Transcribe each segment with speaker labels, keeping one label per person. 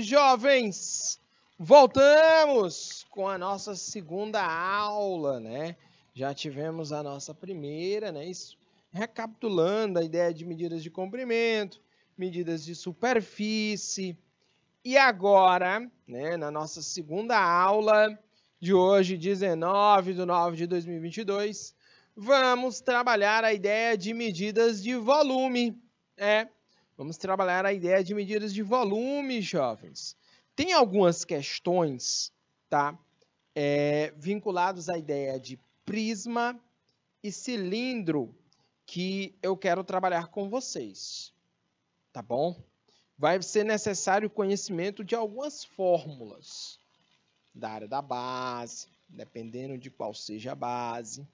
Speaker 1: aí, jovens? Voltamos com a nossa segunda aula, né? Já tivemos a nossa primeira, né? Isso, recapitulando a ideia de medidas de comprimento, medidas de superfície. E agora, né, na nossa segunda aula de hoje, 19/9/2022, vamos trabalhar a ideia de medidas de volume. Vamos trabalhar a ideia de medidas de volume, jovens. Tem algumas questões, tá? Vinculadas à ideia de prisma e cilindro que eu quero trabalhar com vocês, tá bom? Vai ser necessário o conhecimento de algumas fórmulas da área da base, dependendo de qual seja a base,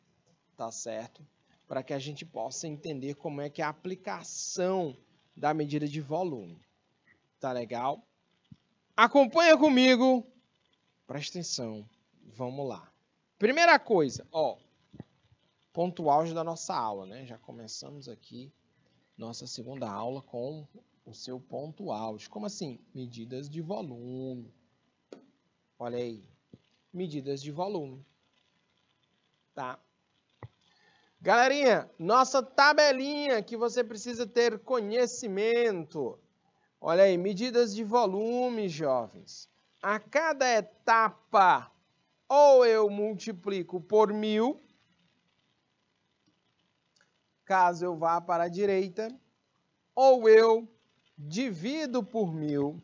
Speaker 1: tá certo? Para que a gente possa entender como é que é a aplicação da medida de volume. Tá legal? Acompanha comigo. Presta atenção. Vamos lá. Primeira coisa, ponto auge da nossa aula, né? Já começamos aqui nossa segunda aula com o seu ponto auge. Como assim? Medidas de volume. Olha aí. Medidas de volume. Tá? Galerinha, nossa tabelinha que você precisa ter conhecimento. Olha aí, medidas de volume, jovens. A cada etapa, ou eu multiplico por 1000, caso eu vá para a direita, ou eu divido por 1000,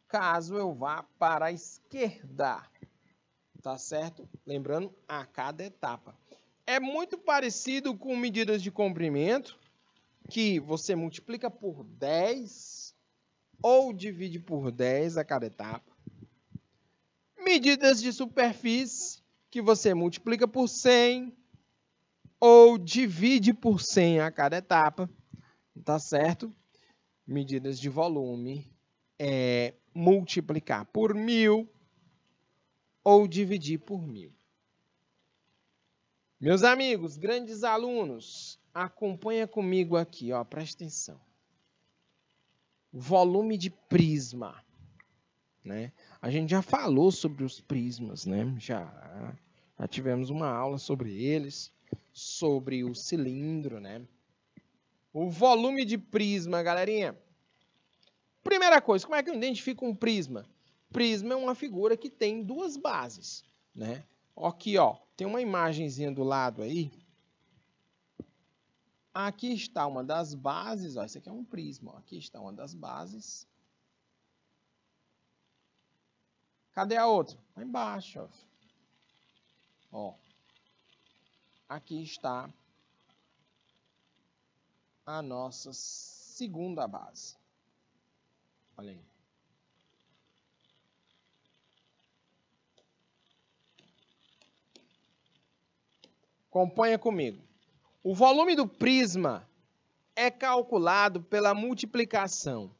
Speaker 1: caso eu vá para a esquerda. Tá certo? Lembrando, a cada etapa. É muito parecido com medidas de comprimento, que você multiplica por 10 ou divide por 10 a cada etapa. Medidas de superfície, que você multiplica por 100 ou divide por 100 a cada etapa. Tá certo? Medidas de volume é multiplicar por 1000 ou dividir por 1000. Meus amigos, grandes alunos, acompanha comigo aqui, presta atenção. Volume de prisma, né? A gente já falou sobre os prismas, né? Já tivemos uma aula sobre eles, sobre o cilindro, né? O volume de prisma, galerinha. Primeira coisa, como é que eu identifico um prisma? Prisma é uma figura que tem duas bases, né? Aqui, tem uma imagenzinha do lado aí. Aqui está uma das bases, isso aqui é um prisma, aqui está uma das bases. Cadê a outra? Lá embaixo, Aqui está a nossa segunda base. Olha aí. Acompanha comigo. O volume do prisma é calculado pela multiplicação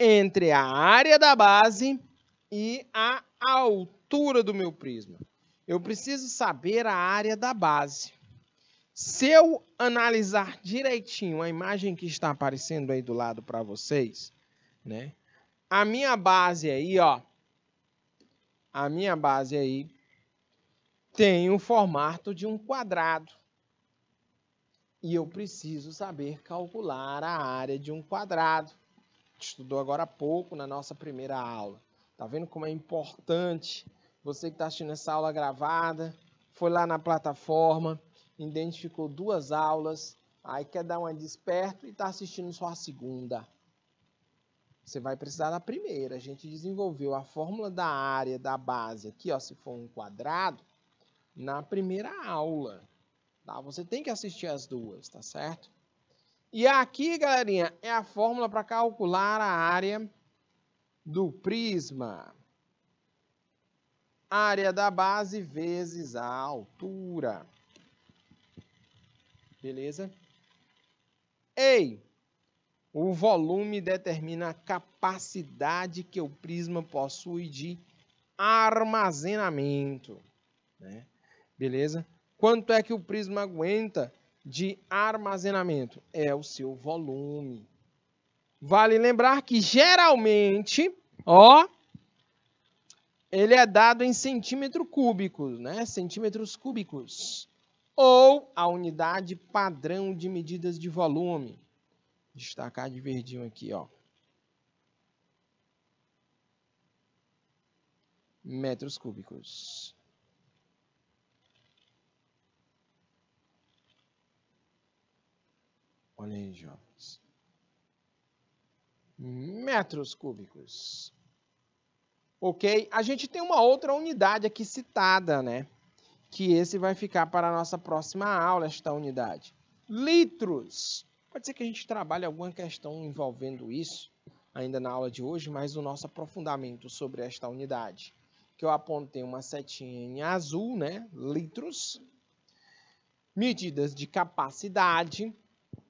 Speaker 1: entre a área da base e a altura do meu prisma. Eu preciso saber a área da base. Se eu analisar direitinho a imagem que está aparecendo aí do lado para vocês, né? A minha base aí, a minha base aí tem o formato de um quadrado. E eu preciso saber calcular a área de um quadrado. Estudou agora há pouco na nossa primeira aula. Tá vendo como é importante? Você que está assistindo essa aula gravada, foi lá na plataforma, identificou duas aulas, aí quer dar uma desperto e está assistindo só a segunda. Você vai precisar da primeira. A gente desenvolveu a fórmula da área da base aqui, se for um quadrado, na primeira aula. Tá? Você tem que assistir as duas, tá certo? E aqui, galerinha, é a fórmula para calcular a área do prisma. Área da base vezes a altura. Beleza? O volume determina a capacidade que o prisma possui de armazenamento, né? Beleza? Quanto é que o prisma aguenta de armazenamento? É o seu volume. Vale lembrar que geralmente, ó, ele é dado em centímetro cúbico, né? Centímetros cúbicos. Ou a unidade padrão de medidas de volume. Destacar de verdinho aqui, ó. Metros cúbicos. Olha aí, jovens. Metros cúbicos. Ok? A gente tem uma outra unidade aqui citada, né? Que esse vai ficar para a nossa próxima aula, esta unidade. Litros. Pode ser que a gente trabalhe alguma questão envolvendo isso ainda na aula de hoje, mas o nosso aprofundamento sobre esta unidade, que eu apontei uma setinha em azul, né? Litros. Medidas de capacidade,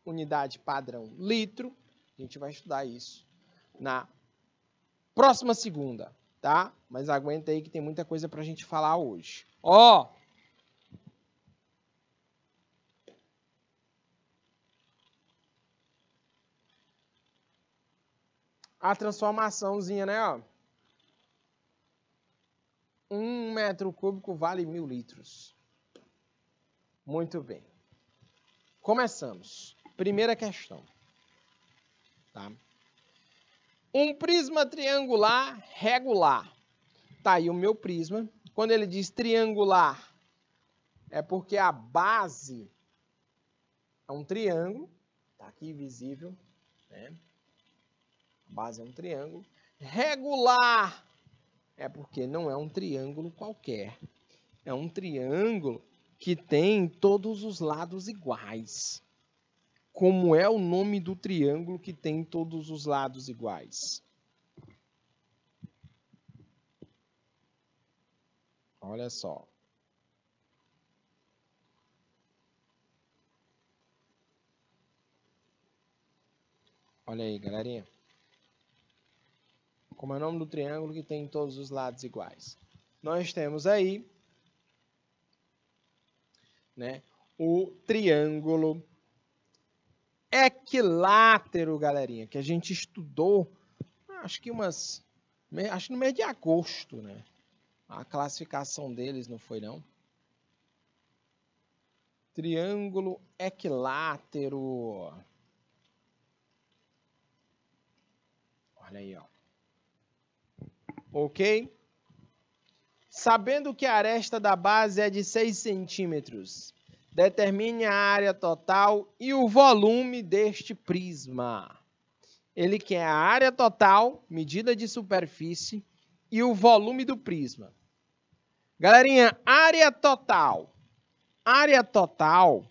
Speaker 1: unidade padrão litro. A gente vai estudar isso na próxima segunda, tá? Mas aguenta aí que tem muita coisa para a gente falar hoje. Ó! A transformaçãozinha, né? Ó. 1 metro cúbico vale 1000 litros. Muito bem. Começamos. Primeira questão. Tá? Um prisma triangular regular. Tá aí o meu prisma. Quando ele diz triangular, é porque a base é um triângulo. Tá aqui visível, né? A base é um triângulo. Regular é porque não é um triângulo qualquer. É um triângulo que tem todos os lados iguais. Como é o nome do triângulo que tem todos os lados iguais? Olha só. Olha aí, galerinha. Como é o nome do triângulo que tem todos os lados iguais? Nós temos aí, né, o triângulo equilátero, galerinha, que a gente estudou, acho que no mês de agosto, né? A classificação deles não foi, não? Triângulo equilátero. Olha aí, ó. Ok? Sabendo que a aresta da base é de 6 centímetros, determine a área total e o volume deste prisma. Ele quer a área total, medida de superfície, e o volume do prisma. Galerinha, área total. Área total,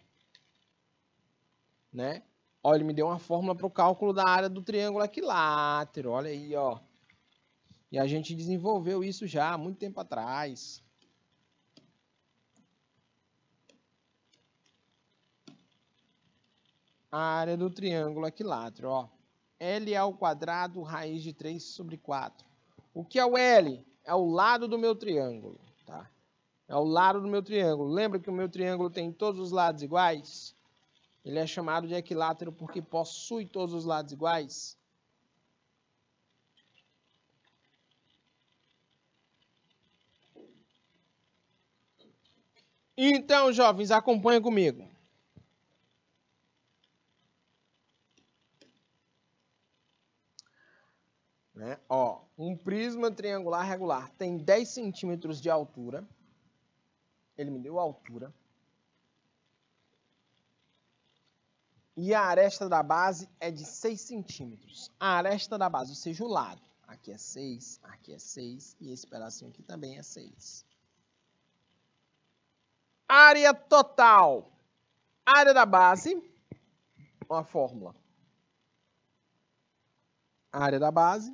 Speaker 1: né? Olha, ele me deu uma fórmula para o cálculo da área do triângulo equilátero. Olha aí, ó. E a gente desenvolveu isso já há muito tempo atrás. A área do triângulo equilátero, ó. L ao quadrado, raiz de 3 sobre 4. O que é o L? É o lado do meu triângulo, tá? É o lado do meu triângulo. Lembra que o meu triângulo tem todos os lados iguais? Ele é chamado de equilátero porque possui todos os lados iguais. Então, jovens, acompanhem comigo. Né? Ó, um prisma triangular regular tem 10 centímetros de altura. Ele me deu a altura. E a aresta da base é de 6 centímetros. A aresta da base, ou seja, o lado. Aqui é 6, aqui é 6 e esse pedacinho aqui também é 6. Área total. Área da base, uma fórmula. A área da base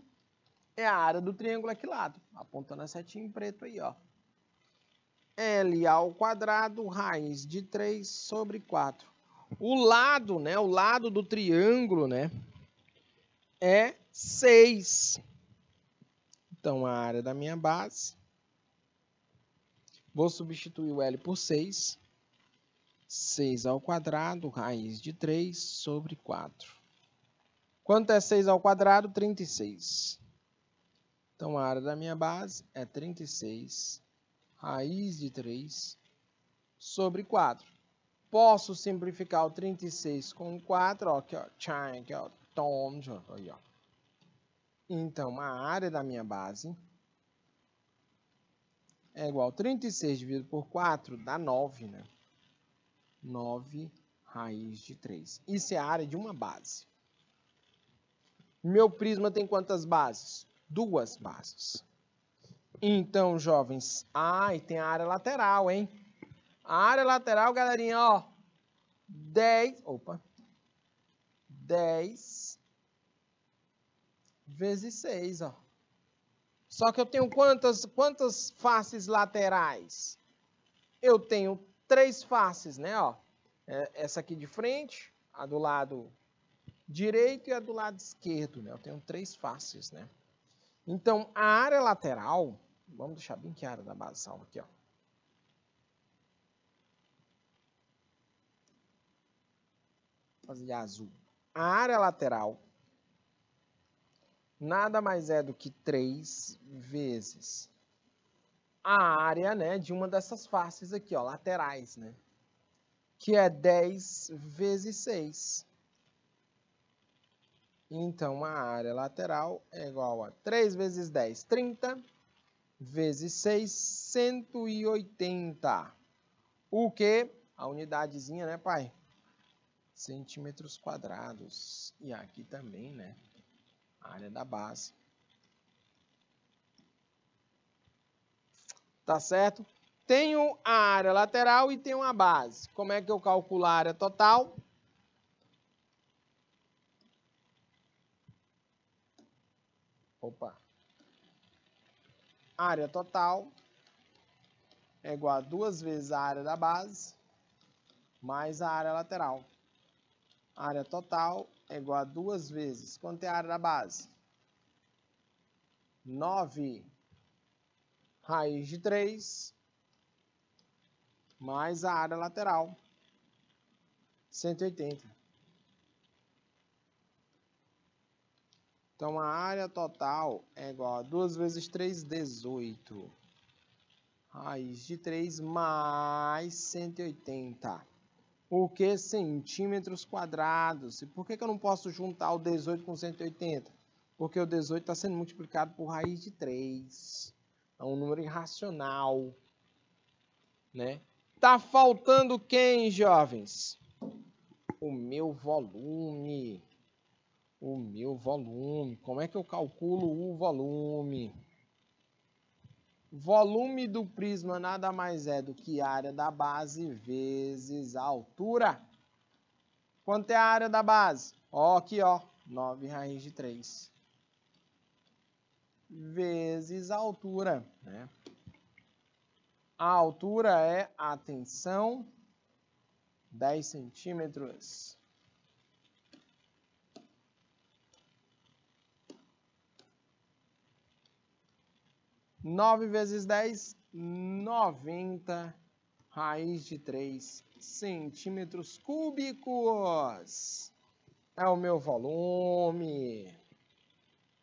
Speaker 1: é a área do triângulo equilátero. Apontando a setinha em preto aí, ó. L ao quadrado, raiz de 3 sobre 4. O lado, né, o lado do triângulo, né, é 6. Então, a área da minha base, vou substituir o L por 6. 6 ao quadrado, raiz de 3 sobre 4. Quanto é 6 ao quadrado? 36. Então, a área da minha base é 36 raiz de 3 sobre 4. Posso simplificar o 36 com 4, ó, aqui, ó, aqui, ó, aí, ó. Então, a área da minha base é igual a 36 dividido por 4, dá 9, né? 9 raiz de 3. Isso é a área de uma base. Meu prisma tem quantas bases? 2 bases. Então, jovens, e tem a área lateral, hein? A área lateral, galerinha, ó, 10 vezes 6, ó. Só que eu tenho quantas faces laterais? Eu tenho 3 faces, né, ó. Essa aqui de frente, a do lado direito e a do lado esquerdo, né? Eu tenho 3 faces, né? Então, a área lateral, vamos deixar bem que a área da base salva aqui, ó. Fazer de azul. A área lateral nada mais é do que 3 vezes a área, né, de uma dessas faces aqui, ó, laterais, né? Que é 10 vezes 6. Então, a área lateral é igual a 3 vezes 10, 30, vezes 6, 180. O quê? A unidadezinha, né, pai? Centímetros quadrados. E aqui também, né? A área da base. Tá certo? Tenho a área lateral e tenho a base. Como é que eu calculo a área total? Área total é igual a 2 vezes a área da base mais a área lateral. Área total é igual a 2 vezes. Quanto é a área da base? 9 raiz de 3 mais a área lateral. 180. Então, a área total é igual a 2 vezes 3, 18. Raiz de 3 mais 180. O que? Centímetros quadrados. E por que eu não posso juntar o 18 com 180? Porque o 18 está sendo multiplicado por raiz de 3. É um número irracional. Né? Tá faltando quem, jovens? O meu volume. O meu volume. Como é que eu calculo o volume? Volume do prisma nada mais é do que a área da base vezes a altura. Quanto é a área da base? Ó, aqui, ó, 9 raiz de 3. Vezes a altura, né? A altura é, atenção, 10 centímetros. 9 vezes 10, 90 raiz de 3 centímetros cúbicos. É o meu volume.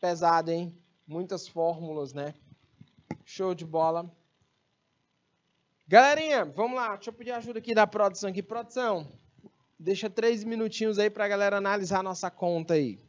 Speaker 1: Pesado, hein? Muitas fórmulas, né? Show de bola. Galerinha, vamos lá. Deixa eu pedir ajuda aqui da produção aqui. Produção, deixa 3 minutinhos aí pra galera analisar a nossa conta aí.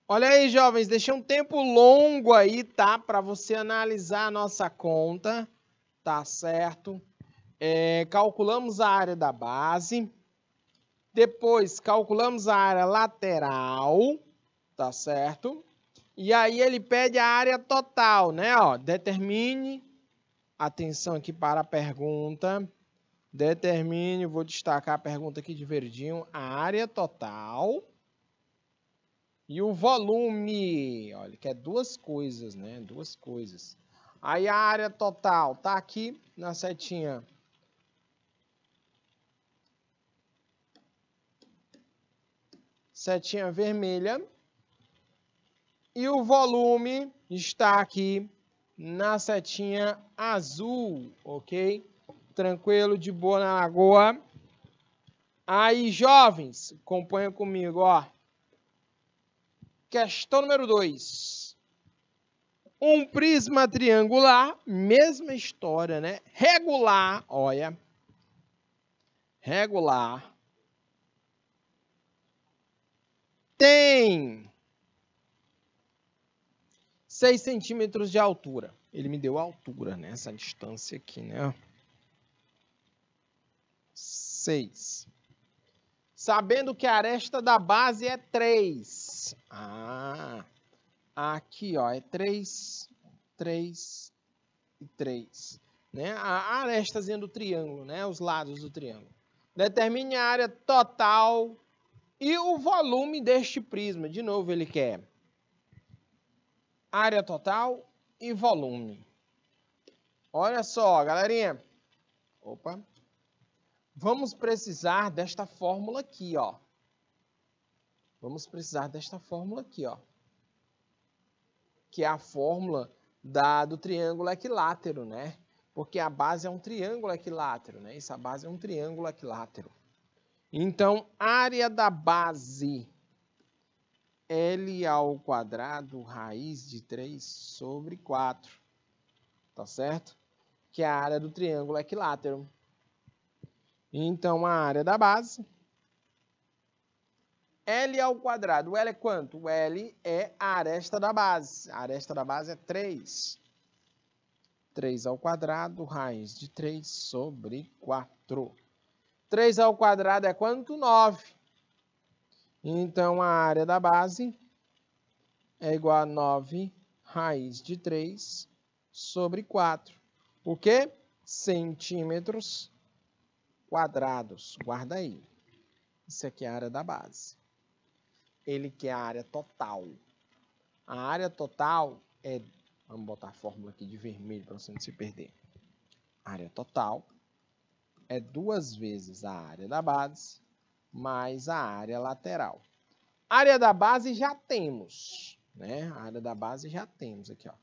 Speaker 1: Olha aí, jovens, deixei um tempo longo aí, tá? Para você analisar a nossa conta, tá certo? Calculamos a área da base. Depois, calculamos a área lateral, tá certo? E aí ele pede a área total, né? Ó, determine, atenção aqui para a pergunta, determine, vou destacar a pergunta aqui de verdinho, a área total e o volume. Olha, que é duas coisas, né? Duas coisas. Aí a área total tá aqui na setinha. Setinha vermelha. E o volume está aqui na setinha azul, ok? Tranquilo, de boa na lagoa. Aí, jovens, acompanha comigo, ó. Questão número 2. Um prisma triangular, mesma história, né? Regular, olha. Regular. Tem 6 centímetros de altura. Ele me deu a altura, né? Essa distância aqui, né? 6. Sabendo que a aresta da base é 3. Aqui, ó, é 3, 3 e 3. Né? A arestazinha do triângulo, né? Os lados do triângulo. Determine a área total e o volume deste prisma. De novo, ele quer área total e volume. Olha só, galerinha. Opa. Vamos precisar desta fórmula aqui, ó. Vamos precisar desta fórmula aqui, ó. Que é a fórmula do triângulo equilátero, né? Porque a base é um triângulo equilátero, né? Essa base é um triângulo equilátero. Então, área da base, L ao quadrado, raiz de 3 sobre 4. Tá certo? Que é a área do triângulo equilátero. Então, a área da base, L ao quadrado. O L é quanto? O L é a aresta da base. A aresta da base é 3. 3 ao quadrado, raiz de 3 sobre 4. 3 ao quadrado é quanto? 9. Então, a área da base é igual a 9 raiz de 3 sobre 4. O quê? Centímetros quadrados. Guarda aí. Isso aqui é a área da base. Ele quer a área total. A área total é... Vamos botar a fórmula aqui de vermelho para você não se perder. A área total é 2 vezes a área da base mais a área lateral. A área da base já temos, né? A área da base já temos aqui, ó.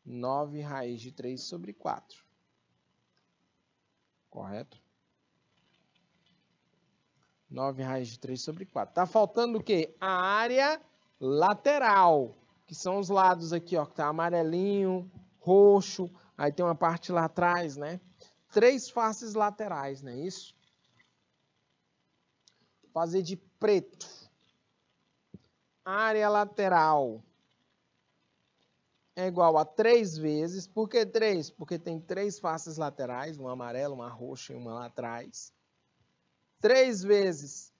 Speaker 1: 9 raiz de 3 sobre 4. Correto? 9 raiz de 3 sobre 4. Tá faltando o quê? A área lateral, que são os lados aqui, ó, que tá amarelinho, roxo, aí tem uma parte lá atrás, né? 3 faces laterais, não é isso? Fazer de preto. Área lateral é igual a 3 vezes. Por que 3? Porque tem 3 faces laterais, uma amarela, uma roxa e uma lá atrás. 3 vezes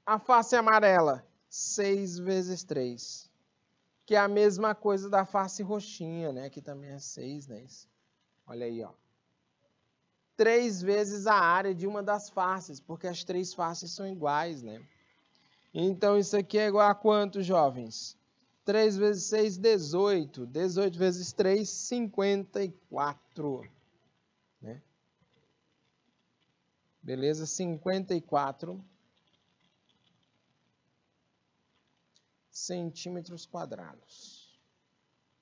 Speaker 1: a face amarela, 6 vezes 3. Que é a mesma coisa da face roxinha, né? Que também é 6, né? Olha aí, ó. 3 vezes a área de uma das faces, porque as 3 faces são iguais, né? Então, isso aqui é igual a quanto, jovens? 3 vezes 6, 18. 18 vezes 3, 54. Né? Beleza? 54 centímetros quadrados.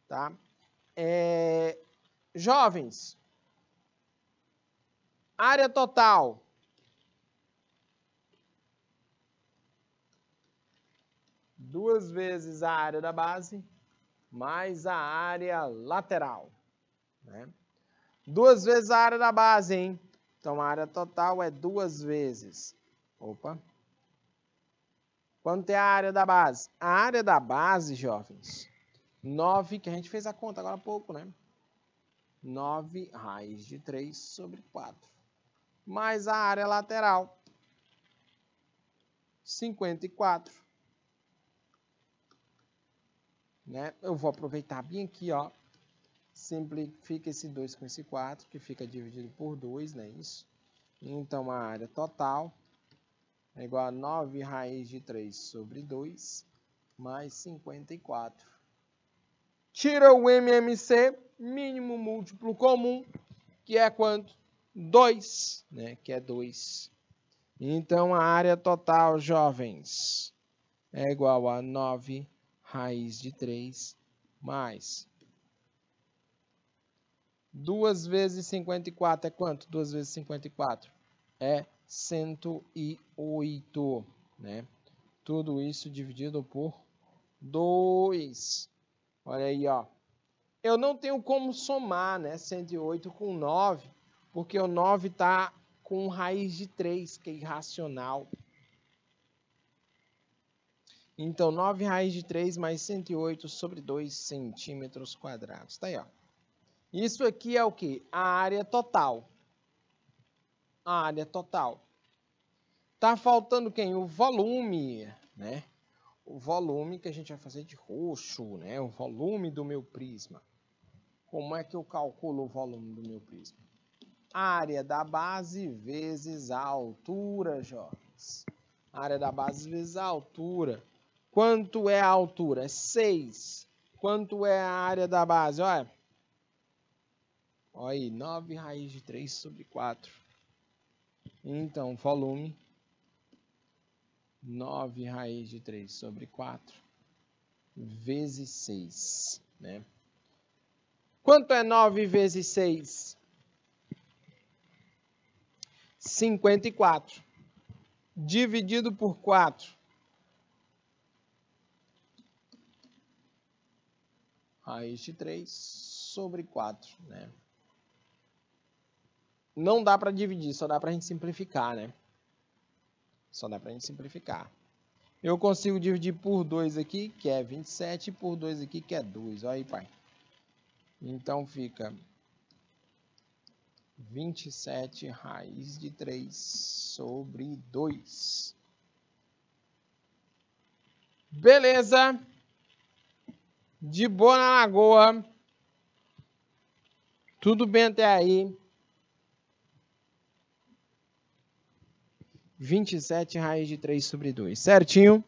Speaker 1: Tá? Jovens, área total. Duas vezes a área da base, mais a área lateral. Né? 2 vezes a área da base, hein? Então, a área total é 2 vezes. Opa. Quanto é a área da base? A área da base, jovens, 9, que a gente fez a conta agora há pouco, né? 9 raiz de 3 sobre 4. Mais a área lateral, 54. Né? Eu vou aproveitar bem aqui, ó. Simplifica esse 2 com esse 4, que fica dividido por 2, né? Isso. Então, a área total é igual a 9 raiz de 3 sobre 2, mais 54. Tira o MMC, mínimo múltiplo comum, que é quanto? 2, né? Que é 2. Então, a área total, jovens, é igual a 9 raiz de 3 mais 2 vezes 54 é quanto? 2 vezes 54 é 108, né? Tudo isso dividido por 2. Olha aí, ó. Eu não tenho como somar, né, 108 com 9, porque o 9 está com raiz de 3, que é irracional. Então, 9 raiz de 3 mais 108 sobre 2 centímetros quadrados. Tá aí, ó. Isso aqui é o quê? A área total. A área total. Tá faltando quem? O volume, né? O volume que a gente vai fazer de roxo, né? O volume do meu prisma. Como é que eu calculo o volume do meu prisma? Área da base vezes a altura, jovens. Área da base vezes a altura. Quanto é a altura? É 6. Quanto é a área da base? Olha. Olha aí, 9 raiz de 3 sobre 4. Então, volume, 9 raiz de 3 sobre 4, vezes 6, né? Quanto é 9 vezes 6? 54. Dividido por 4. Raiz de 3 sobre 4, né? Não dá para dividir, só dá para a gente simplificar, né? Só dá para a gente simplificar. Eu consigo dividir por 2 aqui, que é 27, e por 2 aqui, que é 2. Olha aí, pai. Então, fica 27 raiz de 3 sobre 2. Beleza? De boa na lagoa. Tudo bem até aí. 27 raiz de 3 sobre 2. Certinho?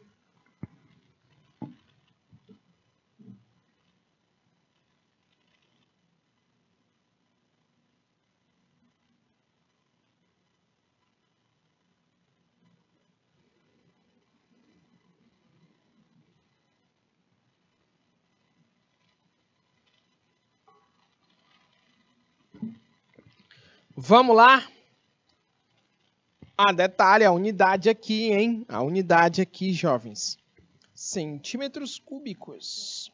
Speaker 1: Vamos lá? Ah, detalhe, a unidade aqui, hein? A unidade aqui, jovens. Centímetros cúbicos.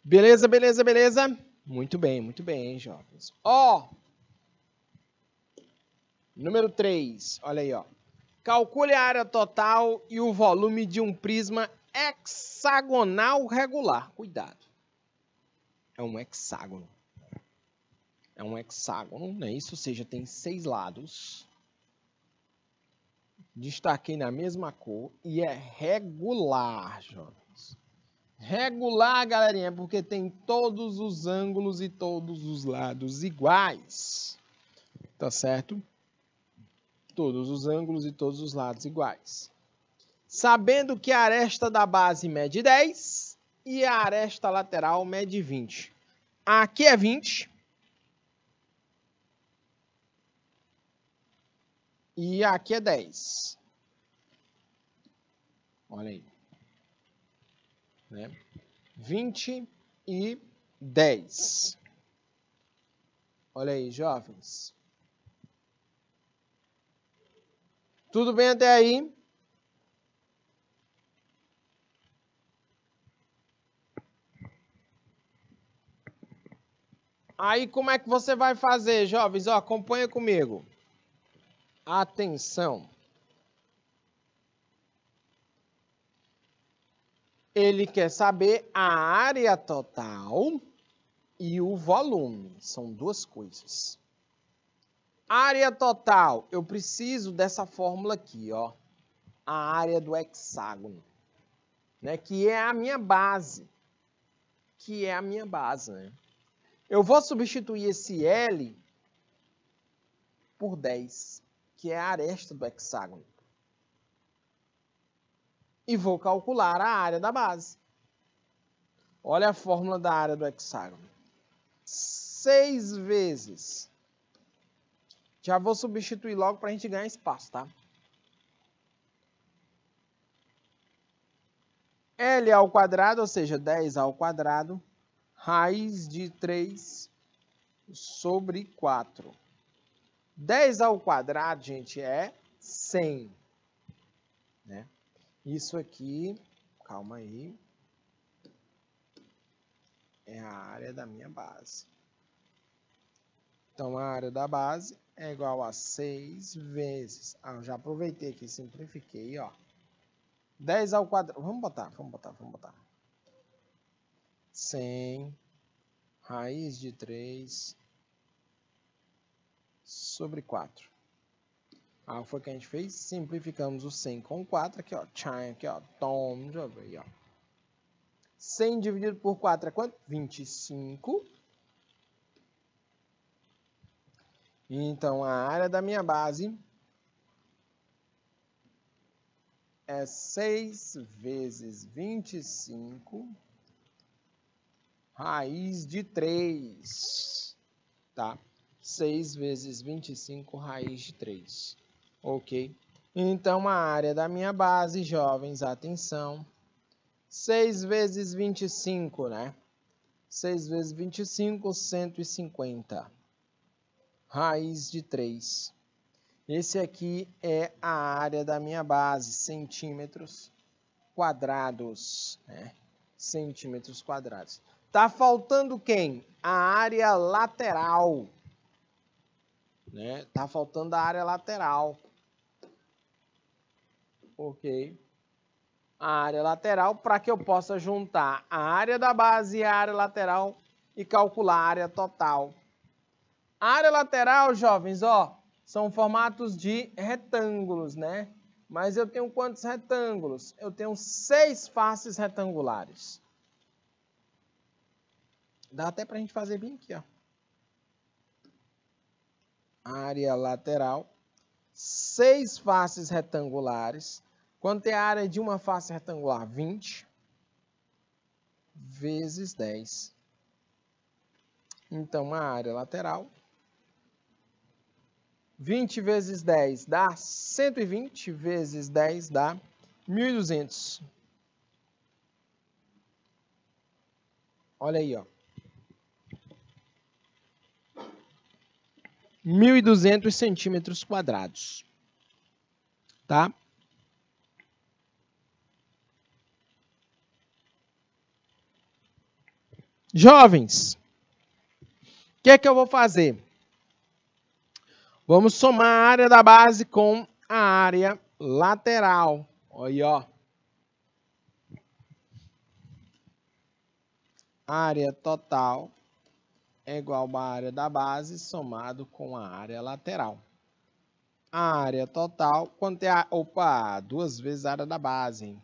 Speaker 1: Beleza, beleza, beleza? Muito bem, jovens. Ó, número 3, olha aí, ó. Calcule a área total e o volume de um prisma hexagonal regular. Cuidado. É um hexágono. É um hexágono, né? Isso, ou seja, tem 6 lados. Destaquei na mesma cor e é regular, jovens. Regular, galerinha, porque tem todos os ângulos e todos os lados iguais. Tá certo? Todos os ângulos e todos os lados iguais. Sabendo que a aresta da base mede 10 e a aresta lateral mede 20. Aqui é 20. E aqui é 10. Olha aí. Né? 20 e 10. Olha aí, jovens. Tudo bem até aí? Aí, como é que você vai fazer, jovens? Ó, acompanha comigo. Atenção. Ele quer saber a área total e o volume. São duas coisas. Área total, eu preciso dessa fórmula aqui, ó. A área do hexágono, né? Que é a minha base. Né? Eu vou substituir esse L por 10, que é a aresta do hexágono. E vou calcular a área da base. Olha a fórmula da área do hexágono. 6 vezes. Já vou substituir logo para a gente ganhar espaço, tá? L ao quadrado, ou seja, 10 ao quadrado, raiz de 3 sobre 4. 10 ao quadrado, gente, é 100. Né? Isso aqui, calma aí, é a área da minha base. Então, a área da base é igual a 6 vezes... eu já aproveitei aqui, simplifiquei, ó. 10 ao quadrado... Vamos botar. 100 raiz de 3 sobre 4. Foi o que a gente fez. Simplificamos o 100 com 4. Aqui, ó. Aqui, ó. Toma, já veio, ó. 100 dividido por 4 é quanto? 25. Então, a área da minha base é 6 vezes 25 raiz de 3. Tá? 6 vezes 25 raiz de 3. Ok? Então, a área da minha base, jovens, atenção. 6 vezes 25, né? 6 vezes 25, 150. Raiz de 3. Esse aqui é a área da minha base, centímetros quadrados, né? Centímetros quadrados. Tá faltando quem? A área lateral, né? Tá faltando a área lateral. Ok? A área lateral para que eu possa juntar a área da base e a área lateral e calcular a área total. A área lateral, jovens, ó, são formatos de retângulos, né? Mas eu tenho quantos retângulos? Eu tenho 6 faces retangulares. Dá até para a gente fazer bem aqui, ó. Área lateral, 6 faces retangulares. Quanto é a área de uma face retangular? 20 vezes 10. Então, a área lateral, 20 vezes 10 dá 120, vezes 10 dá 1.200. Olha aí, ó. 1.200 centímetros quadrados. Tá? Jovens, o que é que eu vou fazer? Vamos somar a área da base com a área lateral. Olha aí, ó. Área total é igual a área da base somado com a área lateral. A área total, quanto é a... Opa, 2 vezes a área da base, hein?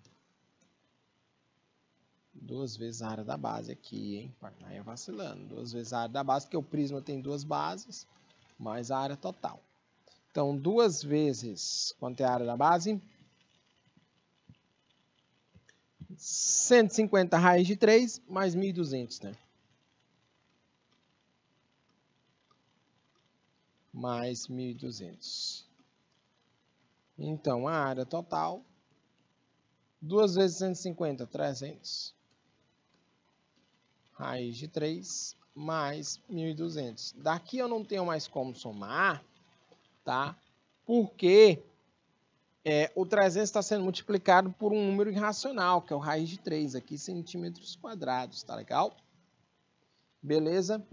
Speaker 1: 2 vezes a área da base aqui, hein? Aí é vacilando. 2 vezes a área da base, porque o prisma tem 2 bases, mais a área total. Então, 2 vezes, quanto é a área da base? 150 raiz de 3, mais 1.200, né? Mais 1.200. Então, a área total, 2 vezes 150, 300. Raiz de 3, mais 1.200. Daqui eu não tenho mais como somar, tá? Porque o 300 está sendo multiplicado por um número irracional, que é o raiz de 3, aqui centímetros quadrados, tá legal? Beleza?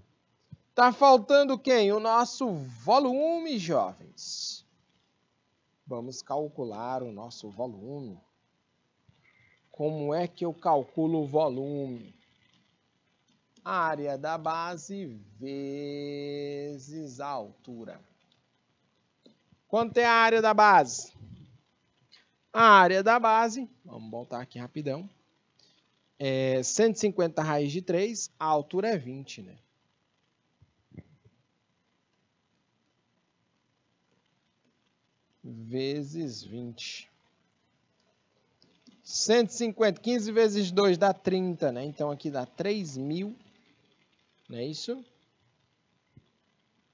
Speaker 1: Tá faltando quem? O nosso volume, jovens. Vamos calcular o nosso volume. Como é que eu calculo o volume? Área da base vezes a altura. Quanto é a área da base? A área da base, vamos botar aqui rapidão, é 150 raiz de 3, a altura é 20, né? Vezes 20. 150, 15 vezes 2 dá 30, né? Então aqui dá 3.000, não é isso?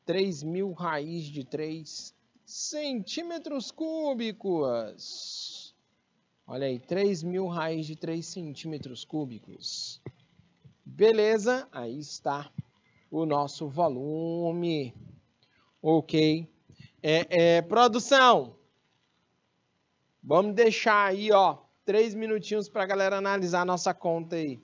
Speaker 1: 3.000 raiz de 3 centímetros cúbicos. Olha aí, 3.000 raiz de 3 centímetros cúbicos. Beleza, aí está o nosso volume. Ok. Produção, vamos deixar aí, ó, 3 minutinhos para a galera analisar a nossa conta aí.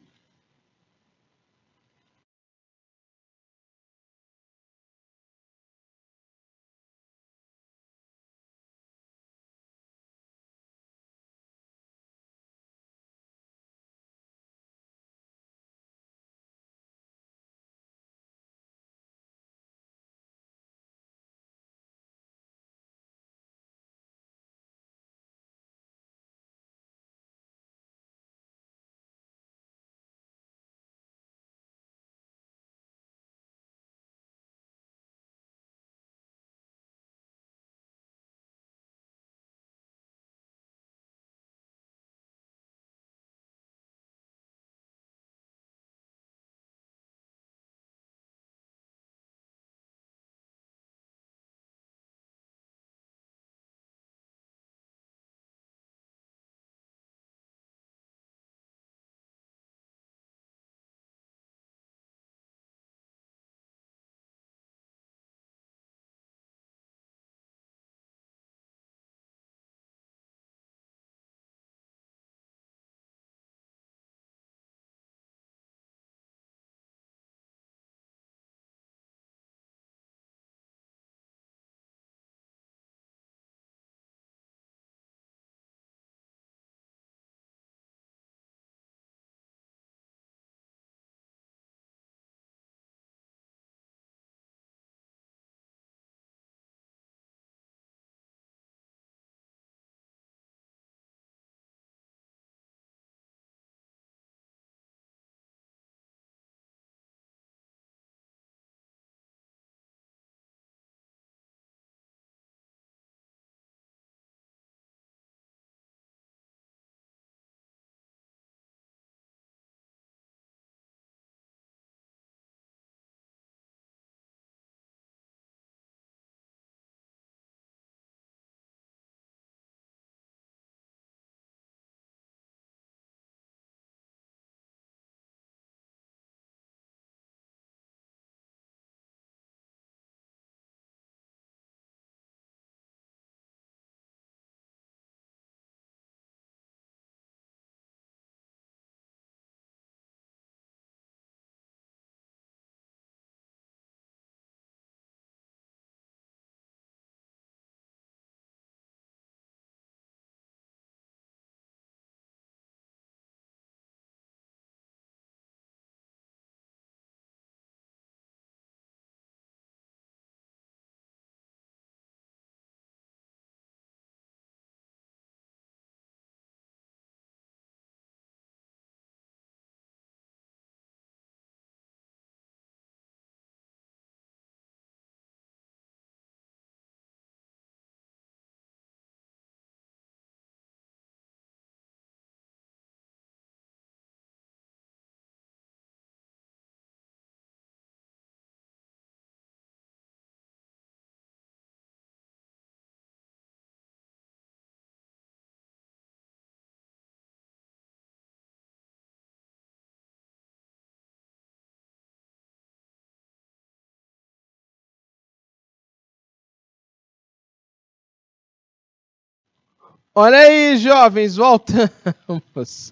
Speaker 1: Olha aí, jovens, voltamos.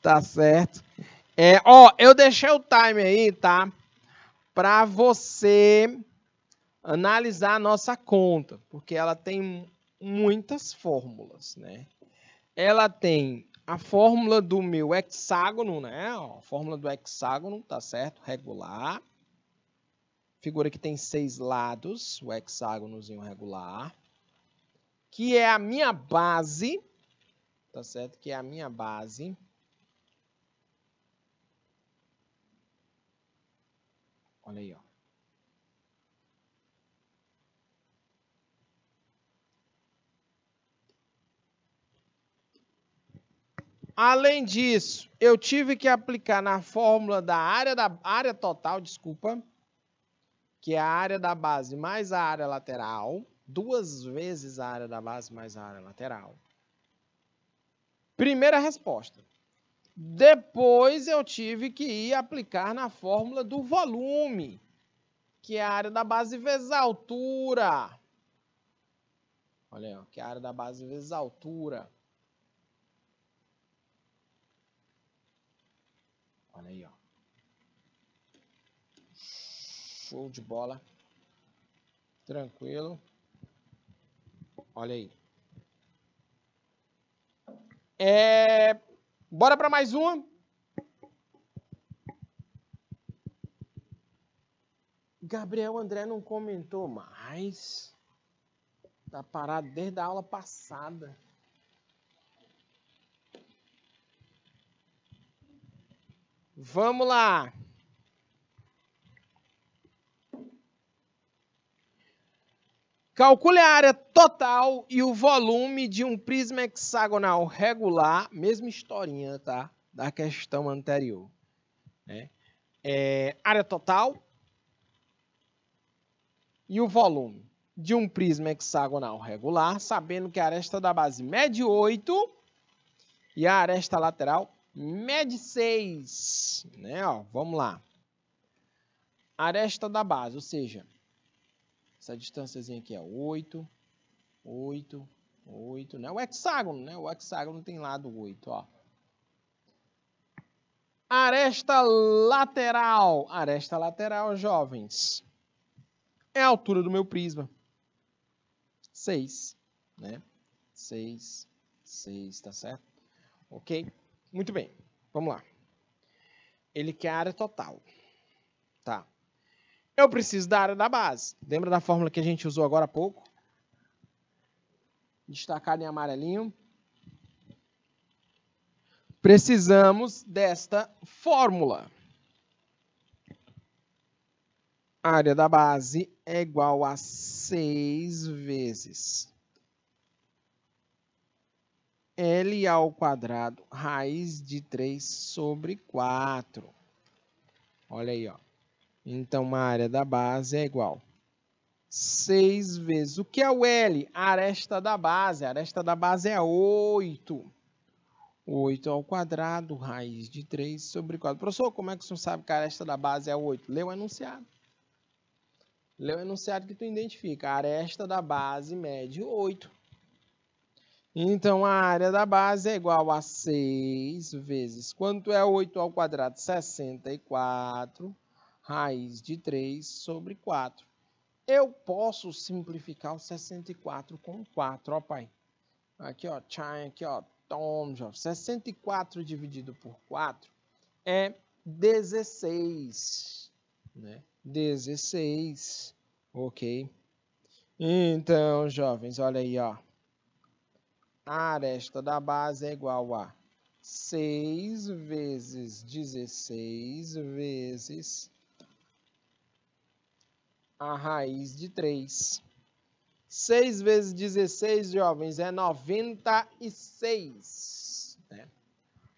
Speaker 1: Tá certo. Eu deixei o time aí, tá? Para você analisar a nossa conta, porque ela tem muitas fórmulas, né? Ela tem a fórmula do meu hexágono, né? Ó, a fórmula do hexágono, tá certo? Regular. Figura que tem 6 lados, o hexágonozinho regular. Que é a minha base, tá certo? Que é a minha base. Olha aí, ó. Além disso, eu tive que aplicar na fórmula da área total, desculpa, que é a área da base mais a área lateral, 2 vezes a área da base mais a área lateral. Primeira resposta. Depois eu tive que ir aplicar na fórmula do volume, que é a área da base vezes a altura. Olha aí, ó, que é a área da base vezes a altura. Olha aí, ó. Show de bola. Tranquilo. Olha aí. Bora para mais uma. Gabriel André não comentou mais. Tá parado desde a aula passada. Vamos lá. Calcule a área total e o volume de um prisma hexagonal regular, mesma historinha, tá? Da questão anterior. Né? Área total e o volume de um prisma hexagonal regular, sabendo que a aresta da base mede 8 e a aresta lateral mede 6. Né? Ó, vamos lá. Aresta da base, ou seja, essa distânciazinha aqui é 8, 8, 8, né? O hexágono, né? O hexágono tem lado 8, ó. Aresta lateral, jovens, é a altura do meu prisma. 6, né? 6, tá certo? Ok? Muito bem, vamos lá. Ele quer a área total, tá? Eu preciso da área da base. Lembra da fórmula que a gente usou agora há pouco? Destacado em amarelinho. Precisamos desta fórmula. A área da base é igual a 6 vezes L ao quadrado, raiz de 3 sobre 4. Olha aí, ó. Então, a área da base é igual 6 vezes. O que é o L? A aresta da base. A aresta da base é 8. 8 ao quadrado, raiz de 3 sobre 4. Professor, como é que o senhor sabe que a aresta da base é 8? Lê o enunciado. Lê o enunciado que tu identifica. A aresta da base mede 8. Então, a área da base é igual a 6 vezes. Quanto é 8 ao quadrado? 64. Raiz de 3 sobre 4. Eu posso simplificar o 64 com 4, ó, pai. Aqui, ó, tchan, aqui, ó, tom, 64 dividido por 4 é 16, né? 16, ok? Então, jovens, olha aí, ó. A aresta da base é igual a 6 vezes 16 vezes a raiz de 3. 6 vezes 16, jovens, é 96. Né?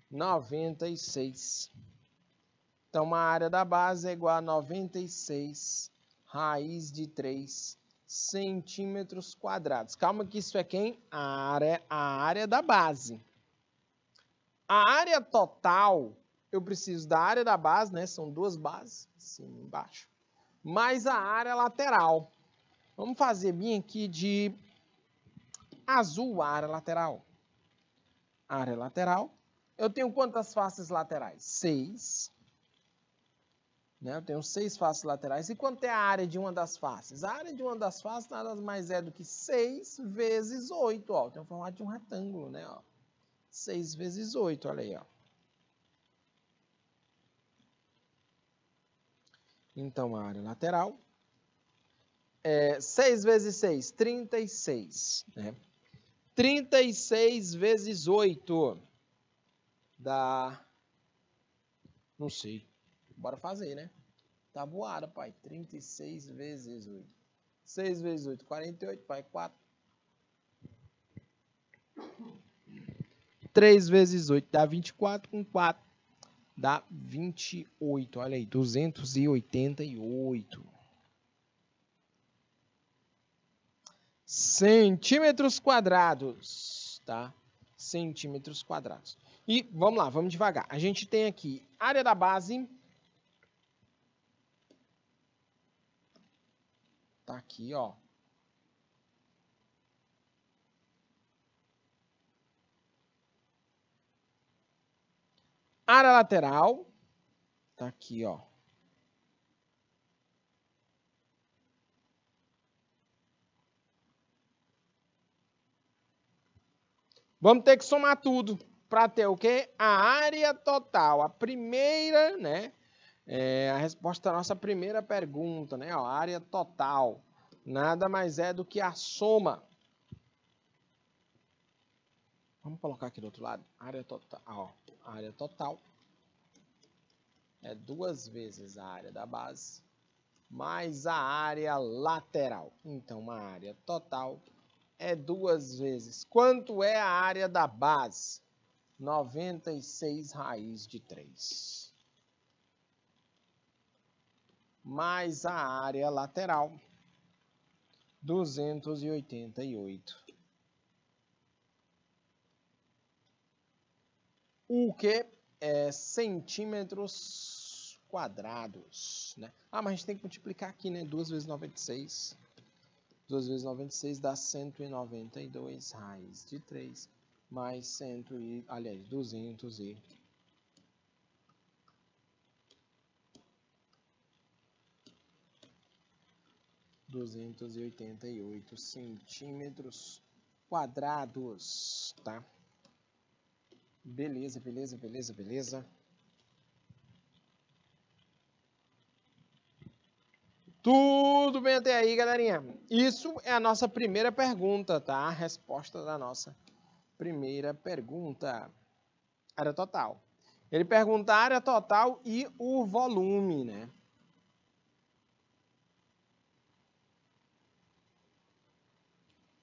Speaker 1: 96. Então, a área da base é igual a 96 raiz de 3 centímetros quadrados. Calma que isso é quem? A área da base. A área total, eu preciso da área da base, né? São 2 bases, cima e embaixo, mais a área lateral. Vamos fazer bem aqui de azul a área lateral. A área lateral, eu tenho quantas faces laterais? 6. Né? Eu tenho 6 faces laterais. E quanto é a área de uma das faces? A área de uma das faces nada mais é do que 6 vezes 8. Ó. Eu tenho o formato de um retângulo, né? Ó. 6 vezes 8, olha aí, ó. Então, a área lateral é 6 vezes 6, 36, né? 36 vezes 8 dá... Não sei. Bora fazer, né? Tá voada, pai. 36 vezes 8. 6 vezes 8, 48, pai. 4. 3 vezes 8 dá 24, com 4 dá 28. Olha aí, 288 centímetros quadrados, tá? Centímetros quadrados. E vamos lá, vamos devagar. A gente tem aqui área da base. Tá aqui, ó. Área lateral. Tá aqui, ó. Vamos ter que somar tudo para ter o quê? A área total. A primeira, né? A resposta da nossa primeira pergunta, né? A área total. Nada mais é do que a soma. Vamos colocar aqui do outro lado. Área total. Ó, a área total é 2 vezes a área da base mais a área lateral. Então, a área total é 2 vezes. Quanto é a área da base? 96 raiz de 3. Mais a área lateral, 288. O que é centímetros quadrados, né? Ah, mas a gente tem que multiplicar aqui, né? 2 vezes 96. 2 vezes 96 dá 192 raiz de 3. Mais 288 centímetros quadrados, tá? Beleza, beleza, beleza, beleza. Tudo bem até aí, galerinha? Isso é a nossa primeira pergunta, tá? A resposta da nossa primeira pergunta. Área total. Ele pergunta a área total e o volume, né?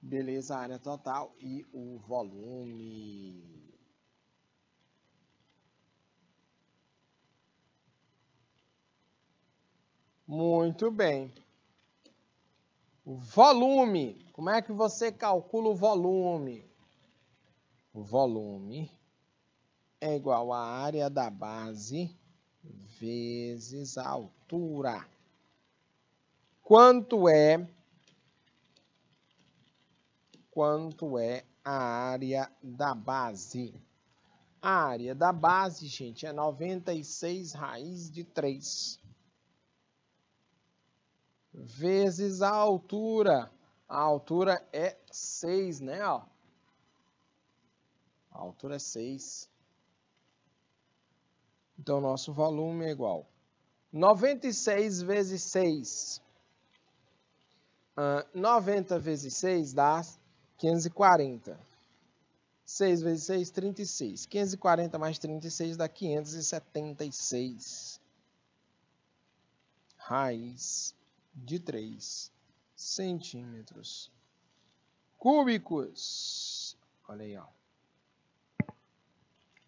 Speaker 1: Beleza, a área total e o volume. Muito bem. O volume. Como é que você calcula o volume? O volume é igual à área da base vezes a altura. Quanto é a área da base? A área da base, gente, é 96 raiz de 3. Vezes a altura. A altura é 6, né? Ó. A altura é 6. Então, nosso volume é igual. 96 vezes 6. 90 vezes 6 dá 540. 6 vezes 6, 36. 540 mais 36 dá 576. Raiz de 3 centímetros cúbicos. Olha aí, ó.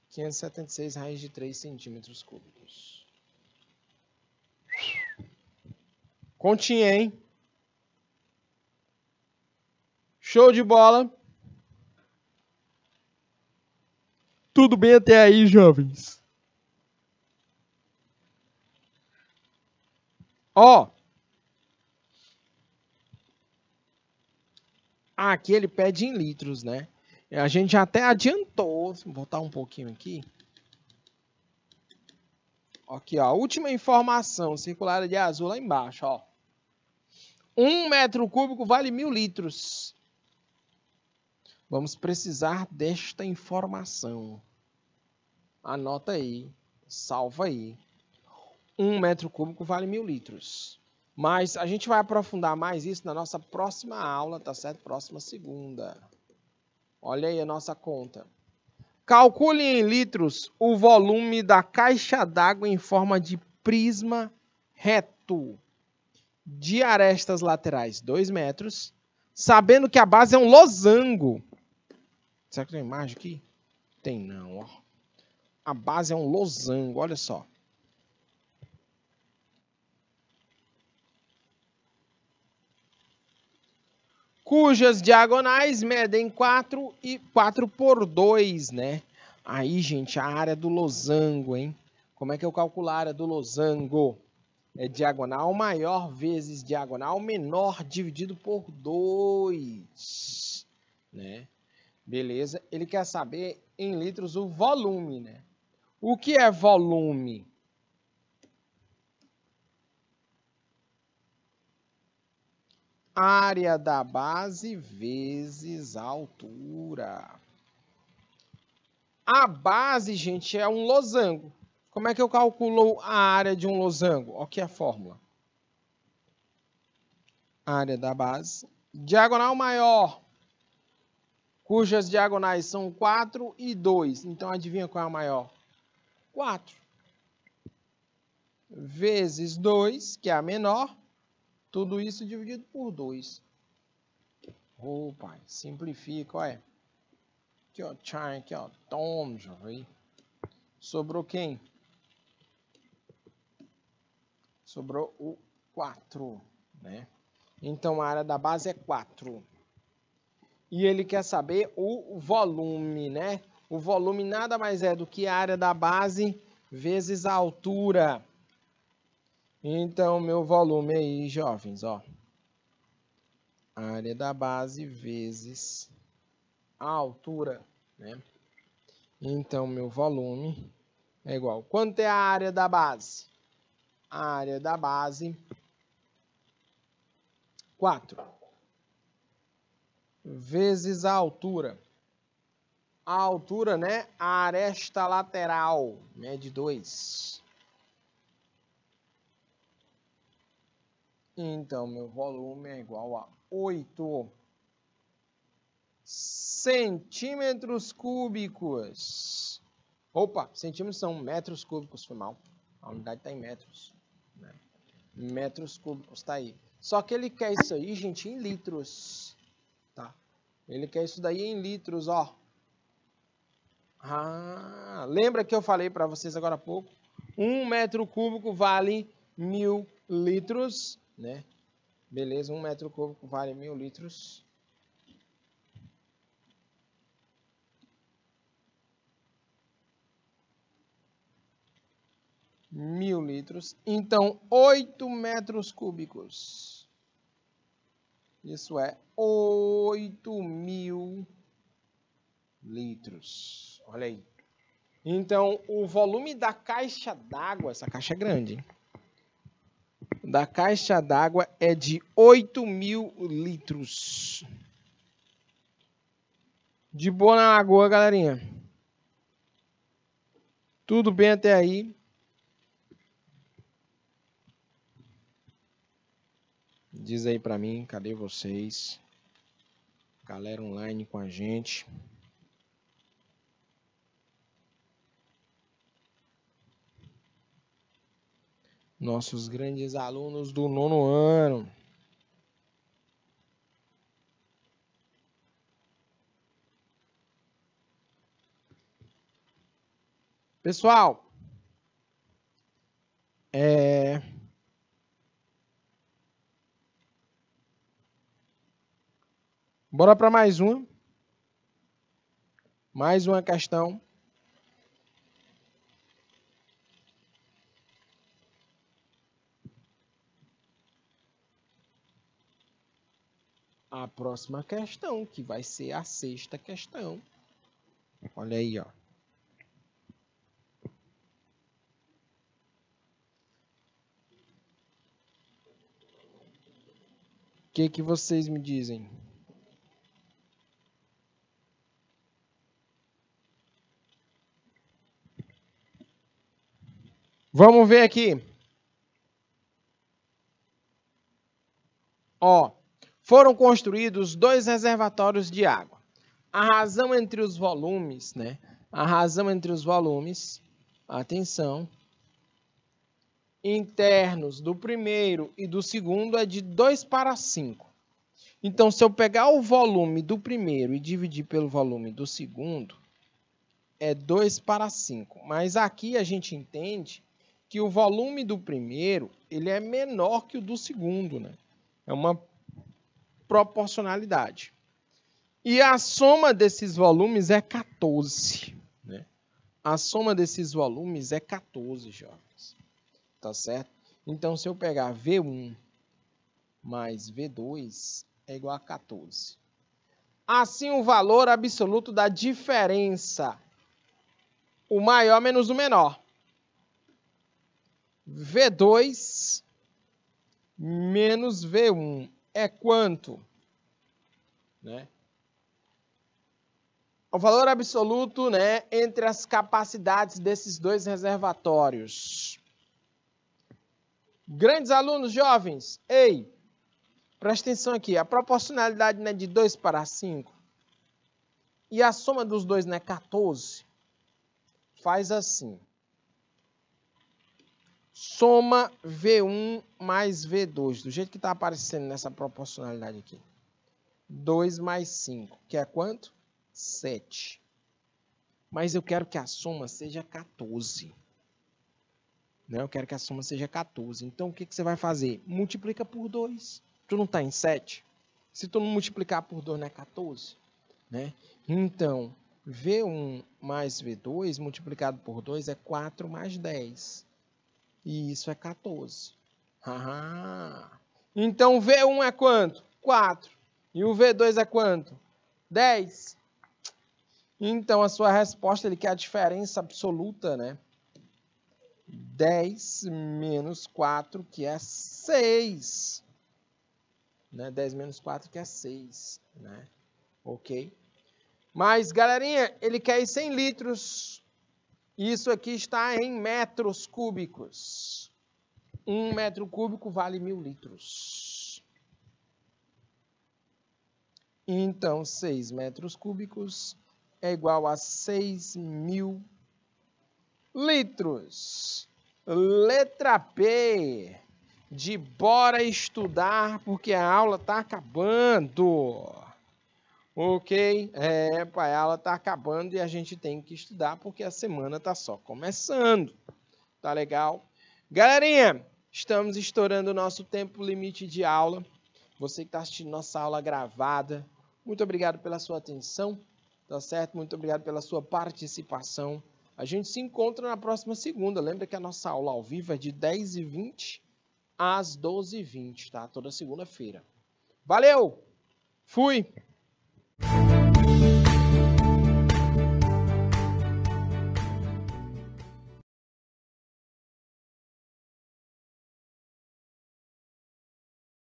Speaker 1: 576 raiz de 3 centímetros cúbicos. Continha, hein? Show de bola. Tudo bem até aí, jovens? Ó. Aqui ele pede em litros, né? A gente até adiantou. Vou voltar um pouquinho aqui. Aqui, ó. A última informação circulada de azul lá embaixo, ó. 1 metro cúbico vale 1000 litros. vamos precisar desta informação. Anota aí, salva aí. 1 metro cúbico vale 1000 litros. Mas a gente vai aprofundar mais isso na nossa próxima aula, tá certo? Próxima segunda. Olha aí a nossa conta. Calcule em litros o volume da caixa d'água em forma de prisma reto, de arestas laterais 2 metros, sabendo que a base é um losango. Será que tem imagem aqui? Tem não, ó. A base é um losango, olha só. Cujas diagonais medem 4 e 4 por 2, né? Aí, gente, a área do losango, hein? Como é que eu calculo a área do losango? É diagonal maior vezes diagonal menor dividido por 2, né? Beleza? Ele quer saber em litros o volume, né? O que é volume? Área da base vezes a altura. A base, gente, é um losango. Como é que eu calculo a área de um losango? Olha aqui a fórmula. Área da base. Diagonal maior, cujas diagonais são 4 e 2. Então, adivinha qual é a maior? 4. Vezes 2, que é a menor. Tudo isso dividido por 2. Ô, pai, simplifica, olha. Aqui, ó, tchau, aqui, ó, toma, jovem. Sobrou quem? Sobrou o 4, né? Então, a área da base é 4. E ele quer saber o volume, né? O volume nada mais é do que a área da base vezes a altura. Então, meu volume aí, jovens, ó. Área da base vezes a altura, né? Então, meu volume é igual. Quanto é a área da base? A área da base, 4. Vezes a altura. A altura, né? A aresta lateral, né? De 2. Então, meu volume é igual a 8 centímetros cúbicos. Opa, centímetros são metros cúbicos, foi mal. A unidade está em metros, né? Metros cúbicos, está aí. Só que ele quer isso aí, gente, em litros, tá? Ele quer isso daí em litros, ó. Ah, lembra que eu falei para vocês agora há pouco? 1 metro cúbico vale 1000 litros, né? Beleza, 1 metro cúbico vale 1000 litros. Mil litros. Então, 8 metros cúbicos. Isso é 8.000 litros. Olha aí. Então, o volume da caixa d'água, essa caixa é grande, hein? Da caixa d'água é de 8.000 litros. De boa na lagoa, galerinha. Tudo bem até aí? Diz aí pra mim, cadê vocês? Galera online com a gente. Nossos grandes alunos do 9º ano. Pessoal, bora para mais uma. Mais uma questão. A próxima questão, que vai ser a 6ª questão. Olha aí, ó. O que vocês me dizem? Vamos ver aqui. Ó, foram construídos 2 reservatórios de água. A razão entre os volumes, né? A razão entre os volumes, atenção, internos do primeiro e do segundo é de 2:5. Então, se eu pegar o volume do primeiro e dividir pelo volume do segundo, é 2:5. Mas aqui a gente entende que o volume do primeiro ele é menor que o do segundo, né? É uma proporcionalidade. E a soma desses volumes é 14. Né? A soma desses volumes é 14, jovens. Tá certo? Então, se eu pegar V1 mais V2 é igual a 14. Assim, o valor absoluto da diferença, o maior menos o menor. V2 menos V1 é quanto? Né? O valor absoluto, né, entre as capacidades desses 2 reservatórios. Grandes alunos, jovens, ei, presta atenção aqui, a proporcionalidade não é de 2:5 e a soma dos dois não é 14, faz assim. Soma V1 mais V2, do jeito que está aparecendo nessa proporcionalidade aqui. 2 mais 5, que é quanto? 7. Mas eu quero que a soma seja 14. Né? Eu quero que a soma seja 14. Então, o que você vai fazer? Multiplica por 2. Tu não está em 7? Se tu não multiplicar por 2, não é 14? Né? Então, V1 mais V2 multiplicado por 2 é 4 mais 10. E isso é 14. Então, V1 é quanto? 4. E o V2 é quanto? 10. Então, a sua resposta, ele quer a diferença absoluta, né? 10 menos 4, que é 6. Né? 10 menos 4, que é 6. Né? Ok? Mas, galerinha, ele quer isso em litros. Isso aqui está em metros cúbicos. 1 metro cúbico vale 1.000 litros. Então, 6 metros cúbicos é igual a 6.000 litros. Letra P, de bora estudar, porque a aula está acabando. Ok? Pai, a aula está acabando e a gente tem que estudar, porque a semana está só começando. Tá legal? Galerinha, estamos estourando o nosso tempo limite de aula. Você que está assistindo nossa aula gravada, muito obrigado pela sua atenção, tá certo? Muito obrigado pela sua participação. A gente se encontra na próxima segunda. Lembra que a nossa aula ao vivo é de 10h20 às 12h20, tá? Toda segunda-feira. Valeu! Fui!